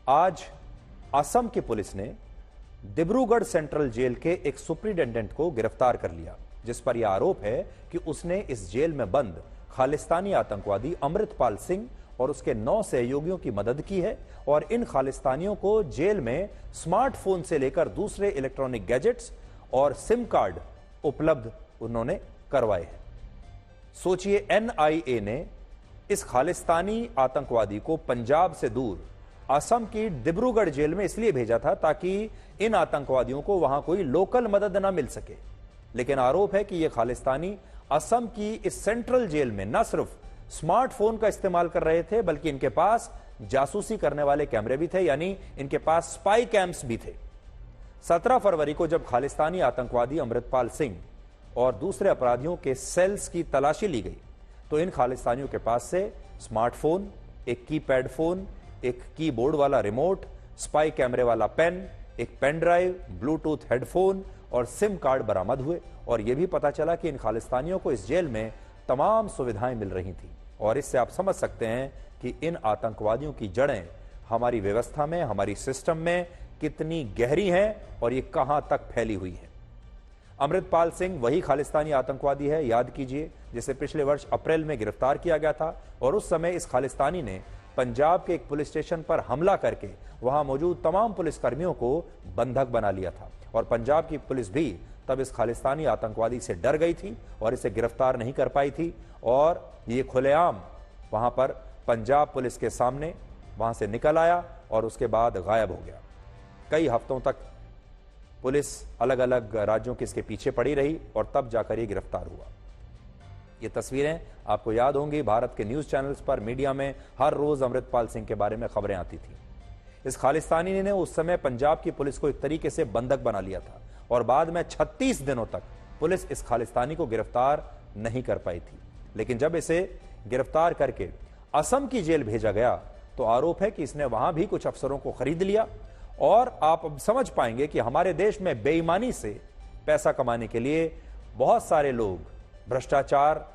आज असम की पुलिस ने डिब्रूगढ़ सेंट्रल जेल के एक सुपरिटेंडेंट को गिरफ्तार कर लिया, जिस पर यह आरोप है कि उसने इस जेल में बंद खालिस्तानी आतंकवादी अमृतपाल सिंह और उसके 9 सहयोगियों की मदद की है और इन खालिस्तानियों को जेल में स्मार्टफोन से लेकर दूसरे इलेक्ट्रॉनिक गैजेट्स और सिम कार्ड उपलब्ध उन्होंने करवाए हैं। सोचिए, एनआईए ने इस खालिस्तानी आतंकवादी को पंजाब से दूर असम की डिब्रूगढ़ जेल में इसलिए भेजा था ताकि इन आतंकवादियों को वहां कोई लोकल मदद न मिल सके। लेकिन आरोप है कि यह खालिस्तानी असम की इस सेंट्रल जेल में न सिर्फ स्मार्टफोन का इस्तेमाल कर रहे थे, बल्कि इनके पास जासूसी करने वाले कैमरे भी थे, यानी इनके पास स्पाई कैम्स भी थे। 17 फरवरी को जब खालिस्तानी आतंकवादी अमृतपाल सिंह और दूसरे अपराधियों के सेल्स की तलाशी ली गई तो इन खालिस्तानियों के पास से स्मार्टफोन, एक कीपैड फोन, एक कीबोर्ड वाला रिमोट, स्पाई कैमरे वाला पेन, एक पेन ड्राइव, ब्लूटूथ हेडफोन और सिम कार्ड बरामद हुए। और यह भी पता चला कि इन खालिस्तानियों को इस जेल में तमाम सुविधाएं मिल रही थी। और इससे आप समझ सकते हैं कि इन आतंकवादियों की जड़ें हमारी व्यवस्था में, हमारी सिस्टम में कितनी गहरी हैं और ये कहां तक फैली हुई है। अमृतपाल सिंह वही खालिस्तानी आतंकवादी है, याद कीजिए, जिसे पिछले वर्ष अप्रैल में गिरफ्तार किया गया था और उस समय इस खालिस्तानी ने पंजाब के एक पुलिस स्टेशन पर हमला करके वहां मौजूद तमाम पुलिसकर्मियों को बंधक बना लिया था। और पंजाब की पुलिस भी तब इस खालिस्तानी आतंकवादी से डर गई थी और इसे गिरफ्तार नहीं कर पाई थी और ये खुलेआम वहां पर पंजाब पुलिस के सामने वहां से निकल आया और उसके बाद गायब हो गया। कई हफ्तों तक पुलिस अलग अलग राज्यों के इसके पीछे पड़ी रही और तब जाकर ये गिरफ्तार हुआ। ये तस्वीरें आपको याद होंगी, भारत के न्यूज चैनल्स पर, मीडिया में हर रोज अमृतपाल सिंह के बारे में खबरें आती थी। इस खालिस्तानी ने उस समय पंजाब की पुलिस को एक तरीके से बंधक बना लिया था और बाद में 36 दिनों तक पुलिस इस खालिस्तानी को गिरफ्तार नहीं कर पाई थी। लेकिन जब इसे गिरफ्तार करके असम की जेल भेजा गया तो आरोप है कि इसने वहां भी कुछ अफसरों को खरीद लिया। और आप अब समझ पाएंगे कि हमारे देश में बेईमानी से पैसा कमाने के लिए बहुत सारे लोग भ्रष्टाचार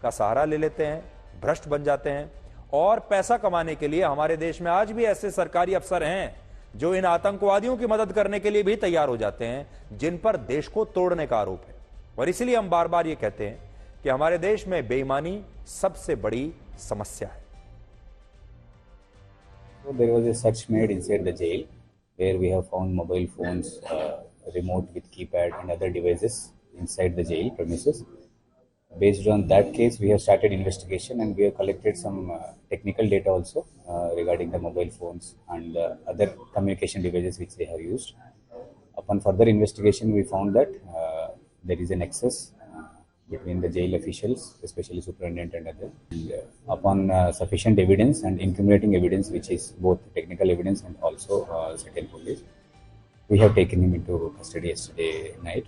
का सहारा ले लेते हैं, भ्रष्ट बन जाते हैं। और पैसा कमाने के लिए हमारे देश में आज भी ऐसे सरकारी अफसर हैं जो इन आतंकवादियों की मदद करने के लिए भी तैयार हो जाते हैं, जिन पर देश को तोड़ने का आरोप है। और इसीलिए हम बार बार ये कहते हैं कि हमारे देश में बेईमानी सबसे बड़ी समस्या है। So there was a search made inside the jail where we have found mobile phones, remote with keypad and other devices inside the jail premises. Based on that case, we have started investigation and we have collected some technical data also regarding the mobile phones and other communication devices which they have used. Upon further investigation, we found that there is a nexus between the jail officials, especially superintendent and others. And upon sufficient evidence and incriminating evidence, which is both technical evidence and also certain footage, we have taken him into custody yesterday night.